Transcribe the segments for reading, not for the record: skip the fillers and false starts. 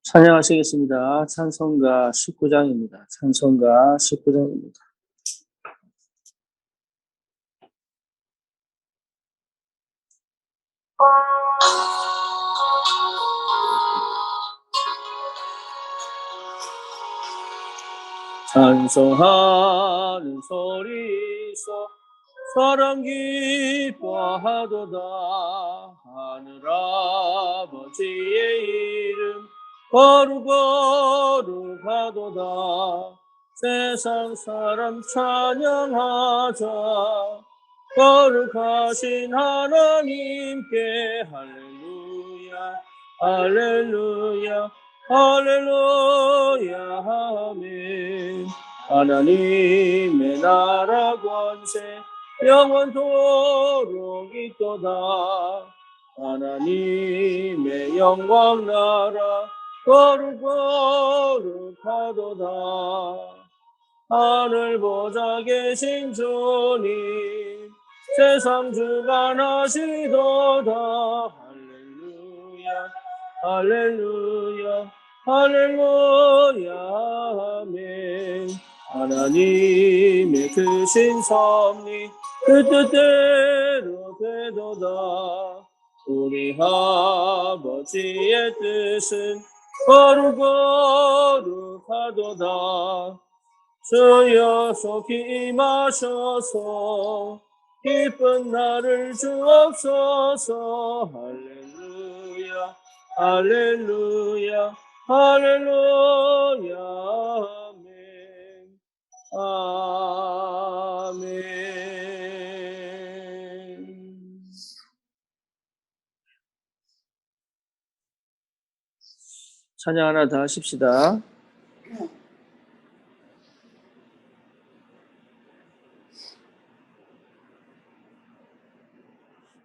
찬양하시겠습니다. 찬송가 19장입니다. 찬송가 19장입니다. 찬송하는 소리서 사람 기뻐하도다. 하늘아버지의 이름 거룩거룩하도다. 세상 사람 찬양하자. 거룩하신 하나님께 할렐루야 할렐루야 할렐루야 아멘. 하나님의 나라 권세 영원토록 있도다. 하나님의 영광 나라 거룩거룩하도다. 하늘 보좌 계신 주님 세상 주관하시도다. 할렐루야 할렐루야 할렐루야 아멘. 하나님의 크신 섭리 그 뜻대로 되도다. 우리 아버지의 뜻은 거룩거룩하도다. 주여 속히 임하셔서 기쁜 날을 주옵소서. 할렐루야 할렐루야 할렐루야 아멘 아멘. 찬양 하나 더 하십시다.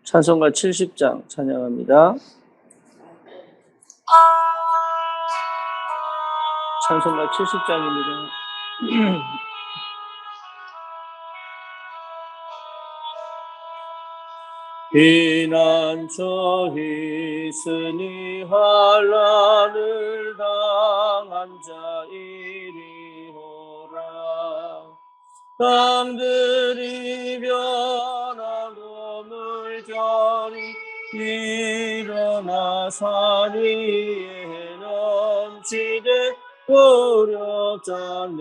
찬송가 70장 찬양합니다. 찬송가 70장입니다. 비난처 있으니 환난을 당한 자 이리오라. 땅들이 변하고 물결이 일어나 산 위에 넘치되 우려자네.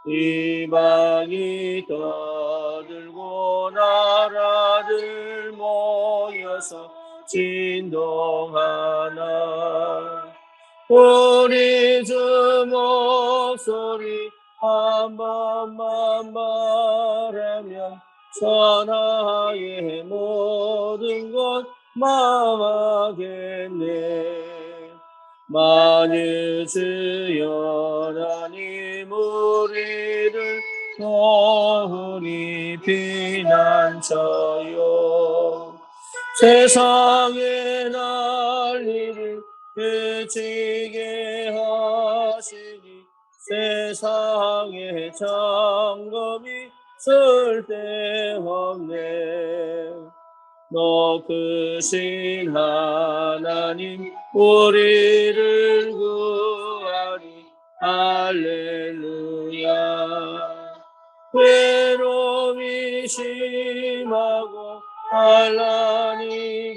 이방이 떠들고 나라들 모여서 진동하나. 우리 주 목소리 한 번만 말하면 천하의 모든 것 망하겠네. 만일 주여 하나님 우리를 도우니 피난처요. 세상의 난리를 그치게 하시니 세상의 점검이 쓸데없네. 높으신 하나님 우리를 구하리 할렐루야. 외로움이 심하고 환난이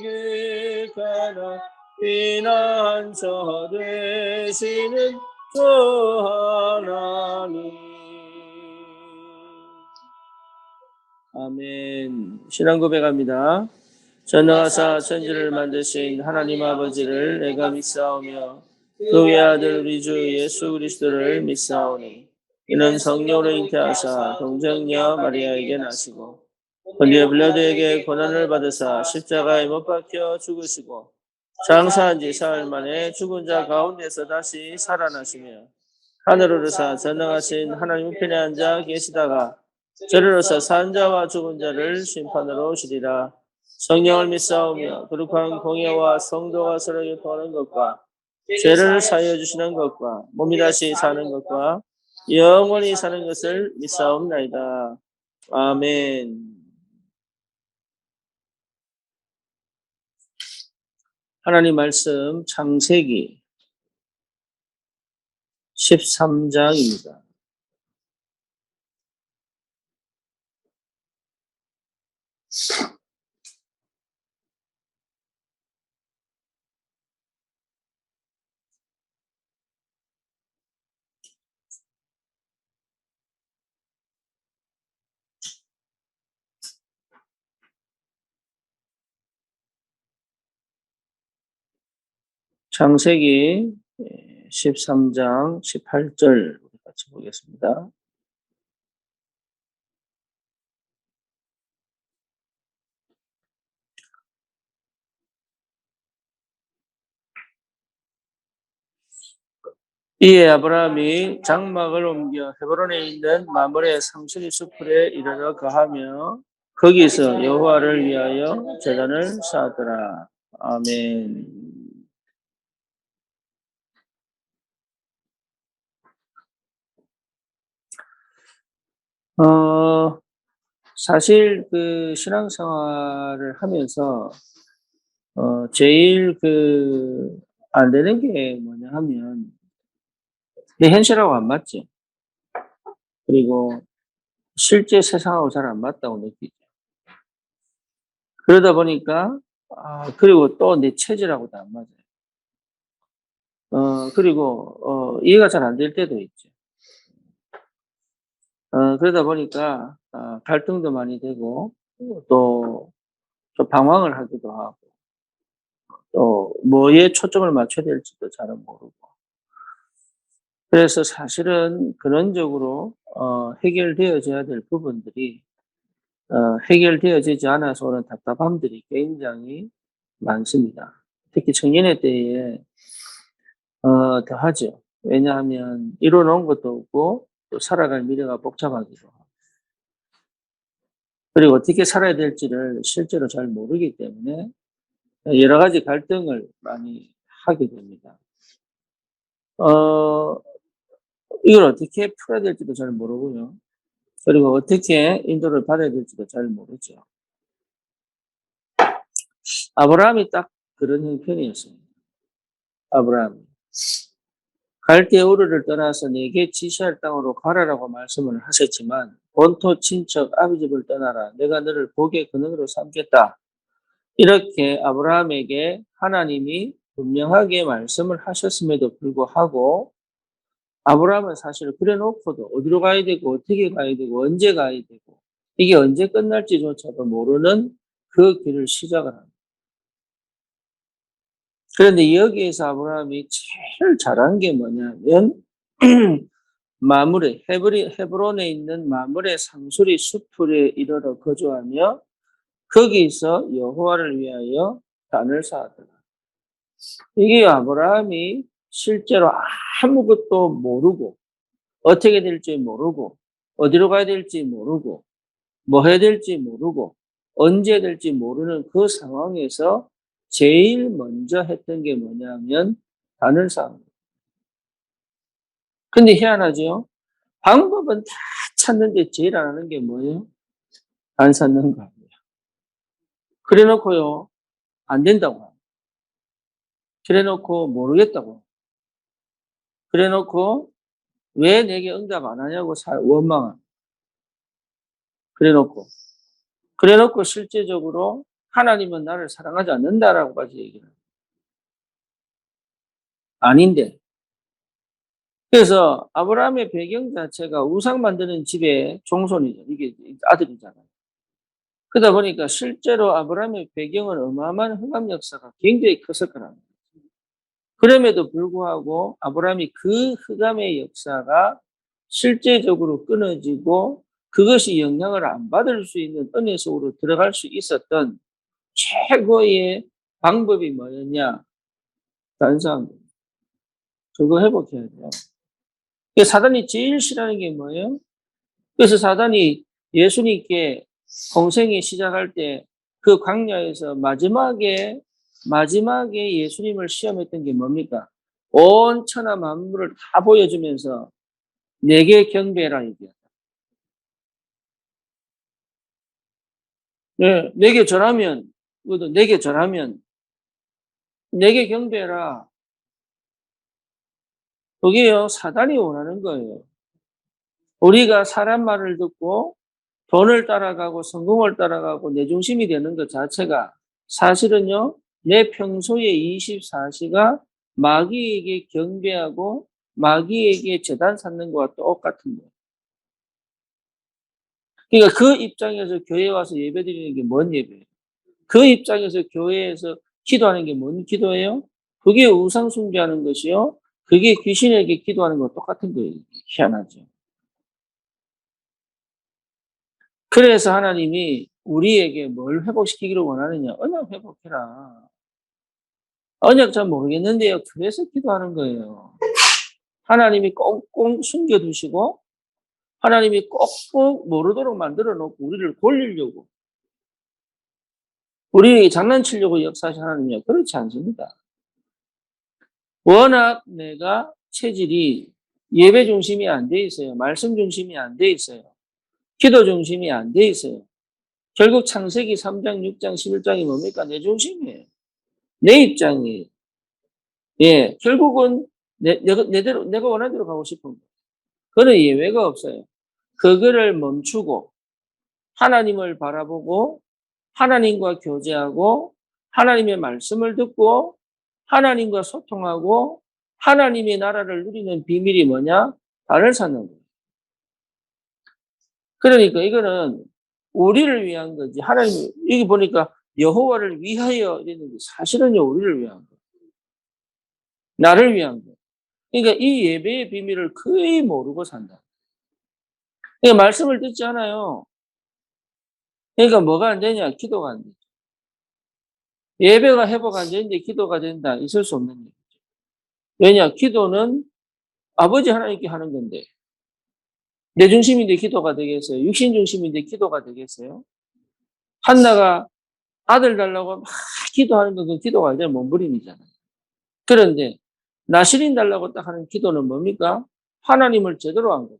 극하나 피난처 되시는 주 하나님. 아멘. 신앙 고백합니다. 전능하사 천지를 만드신 하나님 아버지를 내가 믿사오며 그 외아들 우리 주 예수 그리스도를 믿사오니 이는 성령으로 잉태하사 동정녀 마리아에게 나시고 본디오 빌라도에게 고난을 받으사 십자가에 못 박혀 죽으시고 장사한 지 사흘 만에 죽은 자 가운데서 다시 살아나시며 하늘을 오르사 전능하신 하나님 우편에 앉아 계시다가 저리로서 산 자와 죽은 자를 심판으로 오시리라. 성령을 믿사오며 거룩한 공예와 성도가 서로 교통하는 것과 죄를 사하여 주시는 것과 몸이 다시 사는 것과 영원히 사는 것을 믿사옵나이다. 아멘. 하나님 말씀 창세기 13장입니다. 창세기 13장 18절 같이 보겠습니다. 이에 아브라함이 장막을 옮겨 헤브론에 있는 마므레 상수리 숲에 이르러 거하며 거기서 여호와를 위하여 제단을 쌓았더라. 아멘. 사실 그 신앙생활을 하면서 제일 안 되는 게 뭐냐 하면 내 현실하고 안 맞지. 그리고 실제 세상하고 잘 안 맞다고 느끼죠. 그러다 보니까 그리고 또 내 체질하고도 안 맞아요. 그리고 이해가 잘 안 될 때도 있죠. 그러다 보니까 갈등도 많이 되고 또 좀 방황을 하기도 하고 또 뭐에 초점을 맞춰야 될지도 잘 모르고 그래서 사실은 근원적으로 해결되어져야 될 부분들이 해결되어지지 않아서 오는 답답함들이 굉장히 많습니다. 특히 청년의 때에 더하죠. 왜냐하면 이뤄놓은 것도 없고 또 살아갈 미래가 복잡하기도 하고 그리고 어떻게 살아야 될지를 실제로 잘 모르기 때문에 여러 가지 갈등을 많이 하게 됩니다. 이걸 어떻게 풀어야 될지도 잘 모르고요. 그리고 어떻게 인도를 받아야 될지도 잘 모르죠. 아브라함이 딱 그런 형편이었어요. 아브라함이. 갈대 우르를 떠나서 네게 지시할 땅으로 가라라고 말씀을 하셨지만 본토 친척 아비 집을 떠나라. 내가 너를 복의 근원으로 삼겠다. 이렇게 아브라함에게 하나님이 분명하게 말씀을 하셨음에도 불구하고 아브라함은 사실 그래놓고도 어디로 가야 되고 어떻게 가야 되고 언제 가야 되고 이게 언제 끝날지조차도 모르는 그 길을 시작을 합니다. 그런데 여기에서 아브라함이 제일 잘한 게 뭐냐면 마므레 헤브론에 있는 마므레 상수리 숲에 이르러 거주하며 거기서 여호와를 위하여 단을 쌓았더라. 이게 아브라함이 실제로 아무것도 모르고 어떻게 될지 모르고 어디로 가야 될지 모르고 뭐 해야 될지 모르고 언제 될지 모르는 그 상황에서 제일 먼저 했던 게 뭐냐면 단을 쌓는 거예요. 근데 희한하죠? 방법은 다 찾는데 제일 안 하는 게 뭐예요? 단 쌓는 거예요. 그래 놓고요, 안 된다고 해요. 그래 놓고 모르겠다고. 그래 놓고 왜 내게 응답 안 하냐고 원망한. 그래 놓고. 그래 놓고 실제적으로 하나님은 나를 사랑하지 않는다라고까지 얘기를 해요. 아닌데. 그래서 아브라함의 배경 자체가 우상 만드는 집의 종손이죠. 이게 아들이잖아요. 그러다 보니까 실제로 아브라함의 배경은 어마어마한 흑암 역사가 굉장히 컸을 거라는 거예요. 그럼에도 불구하고 아브라함이 그 흑암의 역사가 실제적으로 끊어지고 그것이 영향을 안 받을 수 있는 은혜 속으로 들어갈 수 있었던 최고의 방법이 뭐였냐? 단상. 그거 회복해야 돼요. 사단이 제일 싫어하는 게 뭐예요? 그래서 사단이 예수님께 공생이 시작할 때 그 광야에서 마지막에 예수님을 시험했던 게 뭡니까? 온 천하 만물을 다 보여주면서 내게 경배해라 얘기야. 네, 내게 절하면, 내게 경배해라. 그게요, 사단이 원하는 거예요. 우리가 사람 말을 듣고 돈을 따라가고 성공을 따라가고 내 중심이 되는 것 자체가 사실은요, 내 평소에 24시가 마귀에게 경배하고 마귀에게 제단 삼는 것과 똑같은 거예요. 그러니까 그 입장에서 교회 와서 예배 드리는 게 뭔 예배예요? 그 입장에서 교회에서 기도하는 게 뭔 기도예요? 그게 우상 숭배하는 것이요. 그게 귀신에게 기도하는 것 똑같은 거예요. 희한하죠. 그래서 하나님이 우리에게 뭘 회복시키기를 원하느냐? 언약 회복해라. 언약 잘 모르겠는데요. 그래서 기도하는 거예요. 하나님이 꽁꽁 숨겨두시고 하나님이 꼭꼭 모르도록 만들어 놓고 우리를 돌리려고 우리에게 장난치려고 역사하신 하나님이요. 그렇지 않습니다. 워낙 내가 체질이 예배 중심이 안 돼 있어요. 말씀 중심이 안 돼 있어요. 기도 중심이 안 돼 있어요. 결국 창세기 3장, 6장, 11장이 뭡니까? 내 중심이에요. 내 입장이에요. 예, 결국은 내가 원하는 대로 가고 싶은 거예요. 그런 예외가 없어요. 그거를 멈추고 하나님을 바라보고 하나님과 교제하고 하나님의 말씀을 듣고 하나님과 소통하고 하나님의 나라를 누리는 비밀이 뭐냐? 달을 찾는 거예요. 그러니까 이거는 우리를 위한 거지. 하나님, 여기 보니까 여호와를 위하여 이랬는데 사실은요, 우리를 위한 거예요. 나를 위한 거예요. 그러니까 이 예배의 비밀을 거의 모르고 산다. 그러니까 말씀을 듣지 않아요. 그러니까 뭐가 안 되냐? 기도가 안 돼. 예배가 회복 안 되는데 기도가 된다. 있을 수 없는 얘기죠. 왜냐? 기도는 아버지 하나님께 하는 건데 내 중심인데 기도가 되겠어요? 육신 중심인데 기도가 되겠어요? 한나가 아들 달라고 막 기도하는 건 그 기도가 아니라 몸부림이잖아요. 그런데 나실인 달라고 딱 하는 기도는 뭡니까? 하나님을 제대로 한 거예요.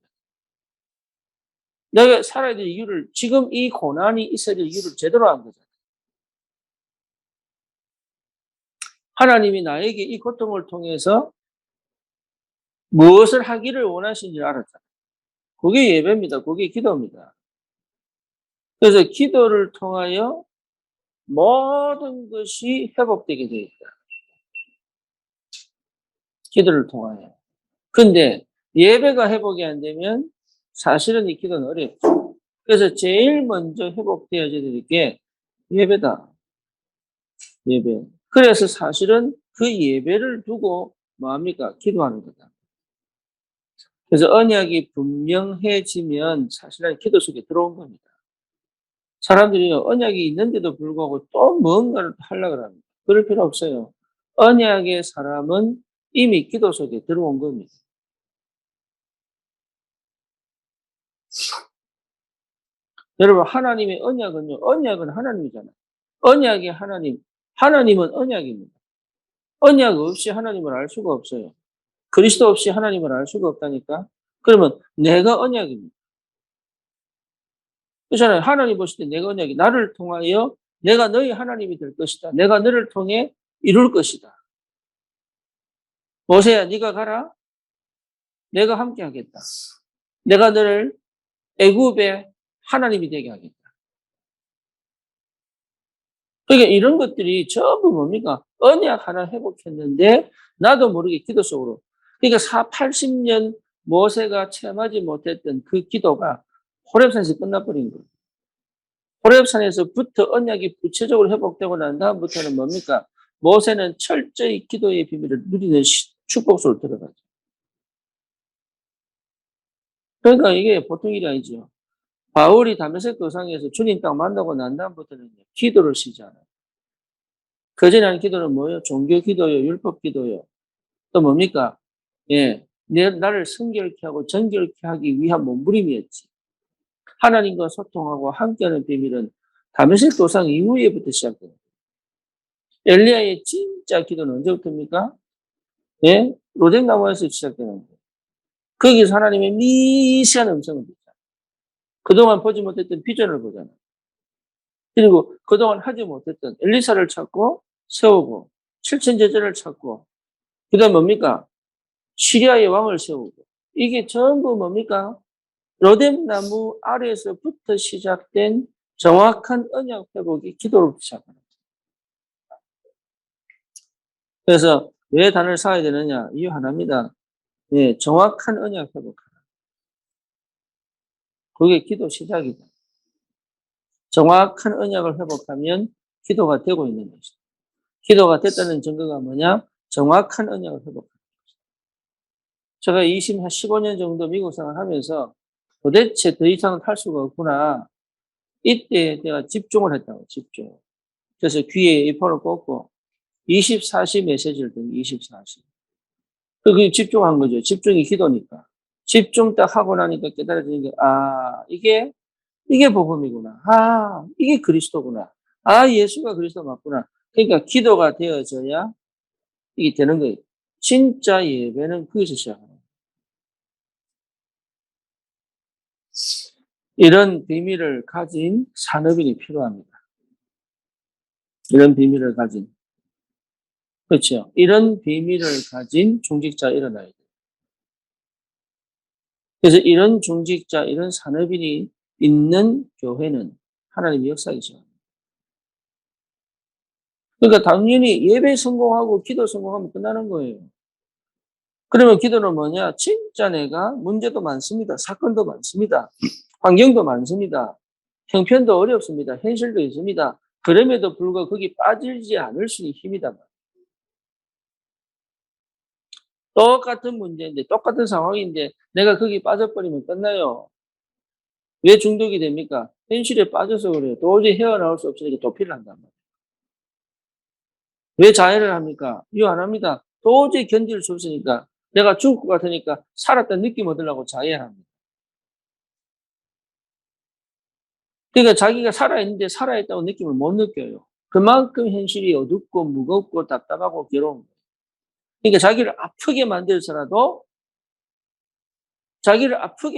내가 살아야 될 이유를 지금 이 고난이 있어야 될 이유를 제대로 한 거잖아요. 하나님이 나에게 이 고통을 통해서 무엇을 하기를 원하시는지 알았잖아요. 그게 예배입니다. 그게 기도입니다. 그래서 기도를 통하여 모든 것이 회복되게 되어 있다. 기도를 통하여. 근데 예배가 회복이 안 되면 사실은 이 기도는 어렵죠. 그래서 제일 먼저 회복되어야 될 게 예배다. 예배. 그래서 사실은 그 예배를 두고 뭐합니까? 기도하는 거다. 그래서 언약이 분명해지면 사실은 기도 속에 들어온 겁니다. 사람들이 언약이 있는데도 불구하고 또 뭔가를 하려고 합니다. 그럴 필요 없어요. 언약의 사람은 이미 기도 속에 들어온 겁니다. 여러분, 하나님의 언약은요, 언약은 하나님이잖아요. 언약이 하나님, 하나님은 언약입니다. 언약 없이 하나님을 알 수가 없어요. 그리스도 없이 하나님을 알 수가 없다니까? 그러면 내가 언약입니다. 그렇잖아요. 하나님 보실 때 내가 언약이 나를 통하여 내가 너희 하나님이 될 것이다. 내가 너를 통해 이룰 것이다. 모세야, 네가 가라. 내가 함께 하겠다. 내가 너를 애굽의 하나님이 되게 하겠다. 그러니까 이런 것들이 전부 뭡니까? 언약 하나 회복했는데 나도 모르게 기도 속으로. 그러니까 80년 모세가 체험하지 못했던 그 기도가 호렙산에서 끝나버린 거예요. 호렙산에서부터 언약이 구체적으로 회복되고 난 다음부터는 뭡니까? 모세는 철저히 기도의 비밀을 누리는 축복 속으로 들어가죠. 그러니까 이게 보통 일이 아니죠. 바울이 다메섹 도상에서 주님 딱 만나고 난 다음부터는 기도를 쉬지 않아요. 그전에 하는 기도는 뭐예요? 종교 기도요, 율법 기도요. 또 뭡니까? 예, 나를 성결케 하고 정결케 하기 위한 몸부림이었지. 하나님과 소통하고 함께하는 비밀은 다메섹 도상 이후에부터 시작돼요. 엘리야의 진짜 기도는 언제부터입니까? 예, 로뎀나무에서 시작되는 거예요. 거기서 하나님의 미세한 음성을 듣잖아요. 그동안 보지 못했던 비전을 보잖아요. 그리고 그동안 하지 못했던 엘리사를 찾고 세우고 칠천제자를 찾고 그다음 뭡니까? 시리아의 왕을 세우고 이게 전부 뭡니까? 로뎀나무 아래에서부터 시작된 정확한 언약 회복이 기도로부터 시작합니다. 그래서 왜 단을 쌓아야 되느냐? 이유 하나입니다. 네, 정확한 언약 회복하라. 그게 기도 시작이다. 정확한 언약을 회복하면 기도가 되고 있는 것이다. 기도가 됐다는 증거가 뭐냐? 정확한 언약을 회복한다. 제가 15년 정도 미국 생활하면서 도대체 더 이상은 할 수가 없구나. 이때 내가 집중을 했다고, 집중. 그래서 귀에 이어폰을 꽂고 24시 메시지를 듣는 24시. 그게 집중한 거죠. 집중이 기도니까. 집중 딱 하고 나니까 깨달아지는 게, 이게 복음이구나. 이게 그리스도구나. 예수가 그리스도 맞구나. 그러니까 기도가 되어져야 이게 되는 거예요. 진짜 예배는 거기서 시작합니다. 이런 비밀을 가진 산업인이 필요합니다. 이런 비밀을 가진. 그렇죠. 이런 비밀을 가진 중직자 일어나야 돼요. 그래서 이런 중직자, 이런 산업인이 있는 교회는 하나님의 역사이기 시작합니다. 그러니까 당연히 예배 성공하고 기도 성공하면 끝나는 거예요. 그러면 기도는 뭐냐? 진짜 내가 문제도 많습니다. 사건도 많습니다. 환경도 많습니다. 형편도 어렵습니다. 현실도 있습니다. 그럼에도 불구하고 거기 빠지지 않을 수 있는 힘이다. 똑같은 문제인데, 똑같은 상황인데, 내가 거기 빠져버리면 끝나요. 왜 중독이 됩니까? 현실에 빠져서 그래요. 도저히 헤어나올 수 없으니까 도피를 한단 말이에요. 왜 자해를 합니까? 이유 안 합니다. 도저히 견딜 수 없으니까, 내가 죽을 것 같으니까 살았다는 느낌 얻으려고 자해합니다. 그러니까 자기가 살아있는데 살아있다고 느낌을 못 느껴요. 그만큼 현실이 어둡고 무겁고 답답하고 괴로운 거예요. 그러니까 자기를 아프게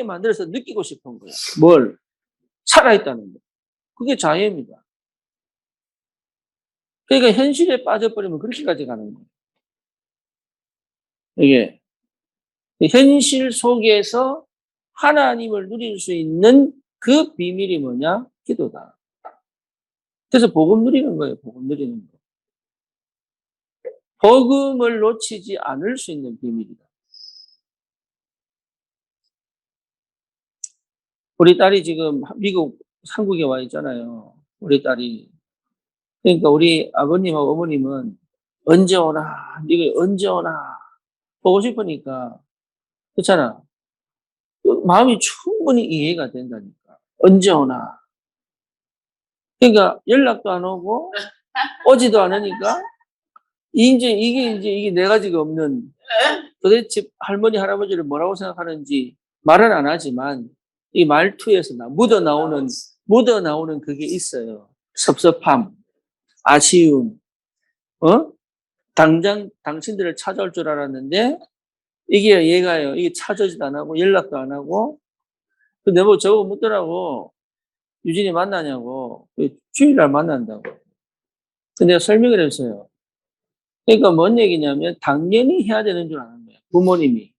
만들어서 느끼고 싶은 거야. 뭘? 살아있다는 거. 그게 자해입니다. 그러니까 현실에 빠져버리면 그렇게까지 가는 거예요. 이게 현실 속에서 하나님을 누릴 수 있는 그 비밀이 뭐냐? 기도다. 그래서 복음 누리는 거예요. 복음 누리는 거. 복음을 놓치지 않을 수 있는 비밀이다. 우리 딸이 지금 한국에 와 있잖아요. 우리 딸이. 그러니까 우리 아버님하고 어머님은 언제 오나, 네가 언제 오나 보고 싶으니까. 그렇잖아. 그 마음이 충분히 이해가 된다니까. 언제 오나. 그러니까 연락도 안 오고 오지도 않으니까 이게 네 가지가 없는 도대체 할머니 할아버지를 뭐라고 생각하는지 말은 안 하지만 이 말투에서 묻어나오는 그게 있어요. 섭섭함, 아쉬움, 당장 당신들을 찾아올 줄 알았는데 이게 얘가요. 이게 찾아오지도 안 하고 연락도 안 하고 내가 저거 묻더라고. 유진이 만나냐고. 주일날 만난다고. 근데 내가 설명을 했어요. 그러니까 뭔 얘기냐면 당연히 해야 되는 줄 아는 거예요. 부모님이.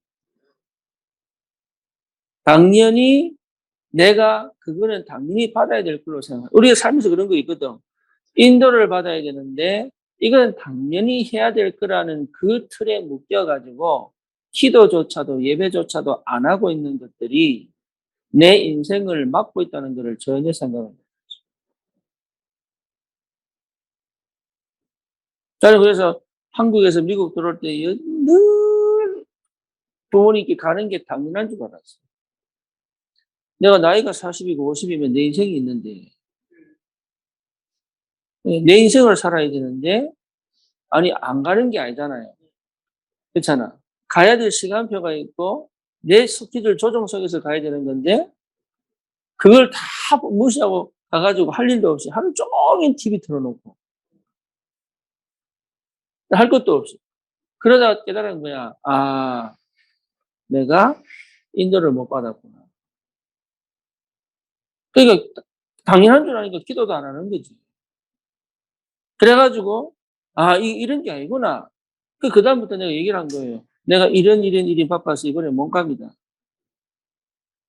당연히 내가 그거는 당연히 받아야 될 걸로 생각해요. 우리가 살면서 그런 거 있거든. 인도를 받아야 되는데 이건 당연히 해야 될 거라는 그 틀에 묶여가지고 기도조차도 예배조차도 안 하고 있는 것들이 내 인생을 막고 있다는 것을 전혀 생각합니다. 저는 그래서 한국에서 미국 들어올 때 늘 부모님께 가는 게 당연한 줄 알았어요. 내가 나이가 40이고 50이면 내 인생이 있는데 내 인생을 살아야 되는데 아니 안 가는 게 아니잖아요. 그렇잖아. 가야 될 시간표가 있고 내 스케줄 조정 속에서 가야 되는 건데 그걸 다 무시하고 가가지고 할 일도 없이 하루 종일 TV 틀어놓고 할 것도 없이 그러다가 깨달은 거야. 내가 인도를 못 받았구나. 그러니까 당연한 줄 아니까 기도도 안 하는 거지. 그래가지고 이런 게 아니구나. 그다음부터 내가 얘기를 한 거예요. 내가 이런 바빠서 이번에 못 갑니다.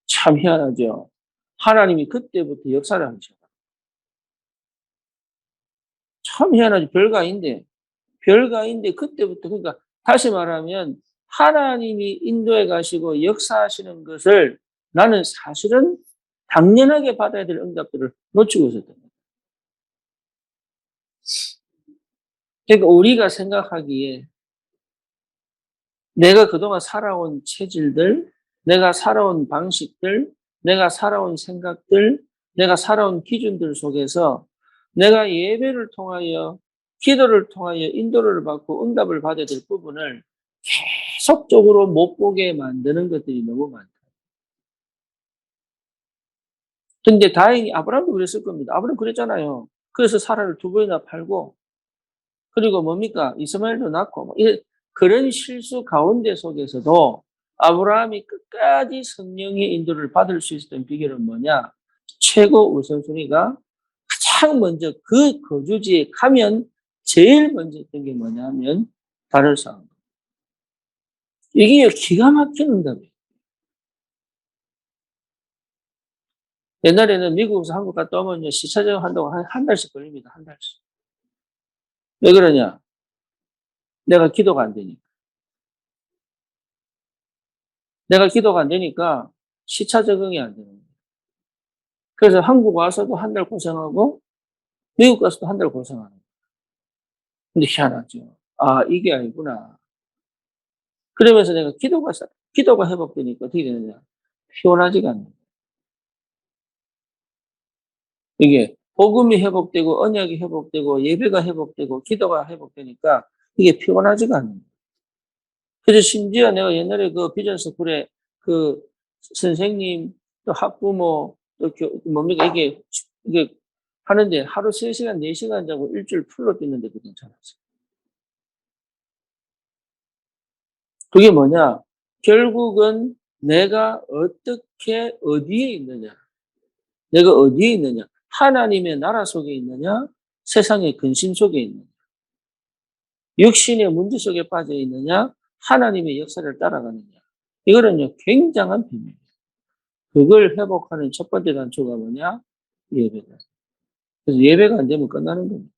참 희한하죠. 하나님이 그때부터 역사를 하셔. 참 희한하죠. 별가인데 그때부터 그러니까 다시 말하면 하나님이 인도해 가시고 역사하시는 것을 나는 사실은 당연하게 받아야 될 응답들을 놓치고 있었던 거예요. 그러니까 우리가 생각하기에 내가 그동안 살아온 체질들, 내가 살아온 방식들, 내가 살아온 생각들, 내가 살아온 기준들 속에서 내가 예배를 통하여 기도를 통하여 인도를 받고 응답을 받아야 될 부분을 계속적으로 못 보게 만드는 것들이 너무 많다. 근데 다행히 아브라함도 그랬을 겁니다. 아브라함 그랬잖아요. 그래서 사라를 두 번이나 팔고 그리고 뭡니까? 이스마엘도 낳고 뭐 그런 실수 가운데 속에서도 아브라함이 끝까지 성령의 인도를 받을 수 있었던 비결은 뭐냐? 최고 우선순위가 가장 먼저 그 거주지에 가면 제일 먼저 했던 게 뭐냐면 달을 쌓은 거. 이게 기가 막힌 응답이에요. 옛날에는 미국에서 한국 갔다 오면 시차 적응한다고 한 달씩 걸립니다. 한 달씩. 왜 그러냐? 내가 기도가 안 되니까. 내가 기도가 안 되니까 시차 적응이 안 되는 거예요. 그래서 한국 와서도 한 달 고생하고 미국 가서도 한 달 고생하는 거예요. 근데 희한하죠. 아, 이게 아니구나. 그러면서 내가 기도가 회복되니까 어떻게 되느냐. 피곤하지가 않는 거예요. 이게 복음이 회복되고 언약이 회복되고 예배가 회복되고 기도가 회복되니까 이게 피곤하지가 않는 거예요. 그래서 심지어 내가 옛날에 그 비전 스쿨에 그 선생님 또 학부모 또 뭡니까 이게 하는데 하루 3시간, 4시간 자고 일주일 풀로 뛰는데도 괜찮았어요. 그게 뭐냐? 결국은 내가 어떻게 어디에 있느냐? 내가 어디에 있느냐? 하나님의 나라 속에 있느냐? 세상의 근심 속에 있느냐? 육신의 문제 속에 빠져 있느냐? 하나님의 역사를 따라가느냐? 이거는요, 굉장한 비밀이에요. 그걸 회복하는 첫 번째 단초가 뭐냐? 예배다. 그래서 예배가 안 되면 끝나는 겁니다.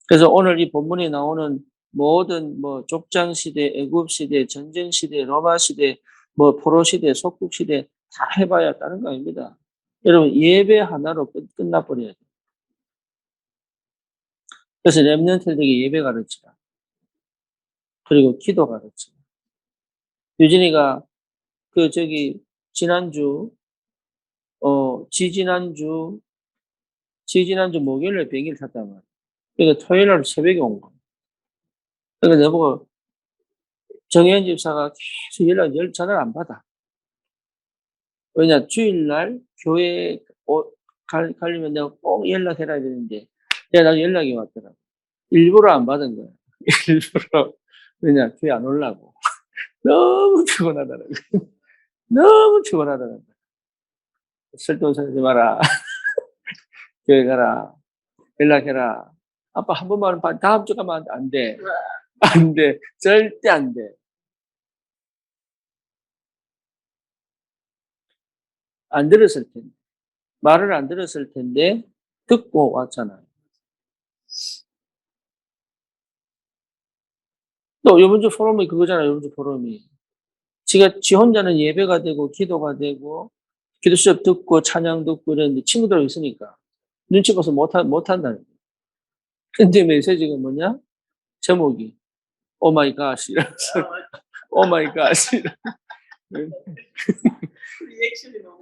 그래서 오늘 이 본문에 나오는 모든 뭐 족장 시대, 애굽 시대, 전쟁 시대, 로마 시대, 뭐 포로 시대, 속국 시대 다 해봐야 다른 거 아닙니다. 여러분 예배 하나로 끝나버려야 돼요. 그래서 렘넌트들에게 예배 가르치라. 그리고 기도 가르치라. 유진이가 그 지난주 지지난주 목요일에 비행기를 탔단 말이에요. 그러니까 토요일 날 새벽에 온 거예요. 그러니까 내보고 정혜연 집사가 계속 전화를 안 받아. 왜냐, 주일날 교회 가려면 내가 꼭 연락해라 되는데, 나도 연락이 왔더라고. 일부러 안 받은 거야. 일부러. 왜냐, 교회 안 오려고. 너무 피곤하더라고. 너무 피곤하더라고. 쓸데없이 하지 마라. 교회 가라. 연락해라. 아빠 한 번만 다음 주 가면 안 돼. 안 돼. 절대 안 돼. 안 들었을 텐데. 말을 안 들었을 텐데, 듣고 왔잖아요. 또 요번 주 포럼이 그거잖아요. 요번 주 포럼이. 지 혼자는 예배가 되고 기도가 되고 기도 수업 듣고 찬양 듣고 이랬는데 친구들 있으니까 눈치 봐서 못한다는 거예요. 근데 메시지가 뭐냐? 제목이 오 마이 갓 이라면서 오 마이 갓 리액션이 너무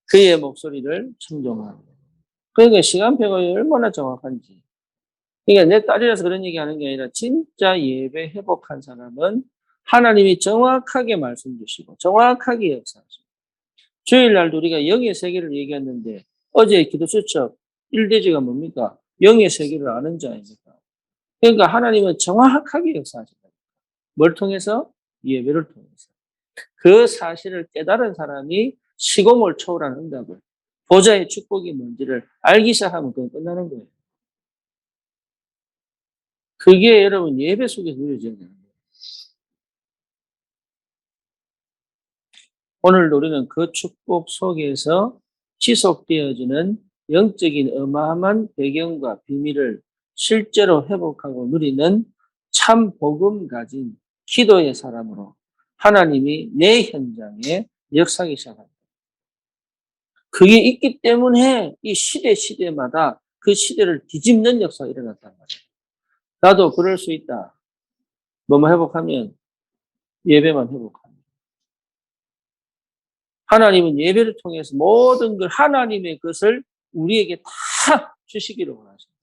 그의 목소리를 청정하는 그러니까 시간표가 얼마나 정확한지. 그러니까 내 딸이라서 그런 얘기하는 게 아니라 진짜 예배 회복한 사람은 하나님이 정확하게 말씀 주시고 정확하게 역사하시고 주일날 우리가 영의 세계를 얘기했는데 어제 기도 수첩 1대지가 뭡니까? 영의 세계를 아는 자입니까? 그러니까 하나님은 정확하게 역사하신다. 뭘 통해서? 예배를 통해서. 그 사실을 깨달은 사람이 시공을 초월하는 응답을 보좌의 축복이 뭔지를 알기 시작하면 그건 끝나는 거예요. 그게 여러분 예배 속에서 누려져야 되는 거예요. 오늘 우리는 그 축복 속에서 지속되어지는 영적인 어마어마한 배경과 비밀을 실제로 회복하고 누리는 참 복음 가진 기도의 사람으로 하나님이 내 현장에 역사하기 시작합니다. 그게 있기 때문에 이 시대마다 그 시대를 뒤집는 역사가 일어났단 말이에요. 나도 그럴 수 있다. 뭐만 회복하면 예배만 회복합니다. 하나님은 예배를 통해서 모든 걸 하나님의 것을 우리에게 다 주시기를 원하십니다.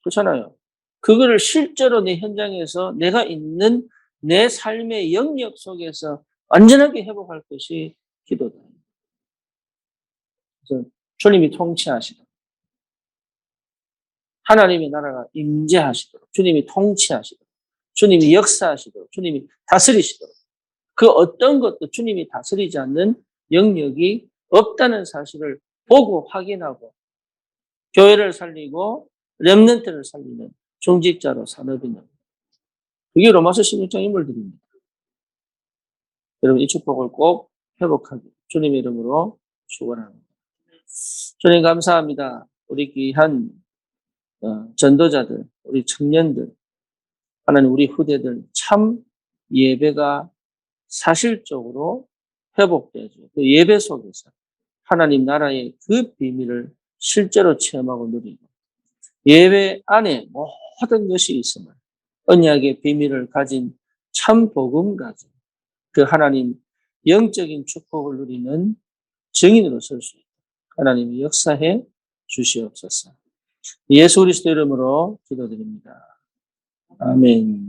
그렇잖아요. 그거를 실제로 내 현장에서 내가 있는 내 삶의 영역 속에서 완전하게 회복할 것이 기도다. 그래서 주님이 통치하시도록 하나님의 나라가 임재하시도록 주님이 통치하시도록 주님이 역사하시도록 주님이 다스리시도록 그 어떤 것도 주님이 다스리지 않는 영역이 없다는 사실을 보고 확인하고 교회를 살리고 렘넌트를 살리는 중직자로 산업인입니다. 그게 로마서 16장 인물들입니다. 여러분 이 축복을 꼭 회복하기 주님의 이름으로 축원합니다. 주님 감사합니다. 우리 귀한 전도자들, 우리 청년들, 하나님 우리 후대들 참 예배가 사실적으로 회복되죠. 그 예배 속에서 하나님 나라의 그 비밀을 실제로 체험하고 누리고 예배 안에 모든 것이 있음을 언약의 비밀을 가진 참 복음 가진 그 하나님 영적인 축복을 누리는 증인으로 설 수 있다. 하나님이 역사해 주시옵소서. 예수 그리스도 이름으로 기도드립니다. 아멘.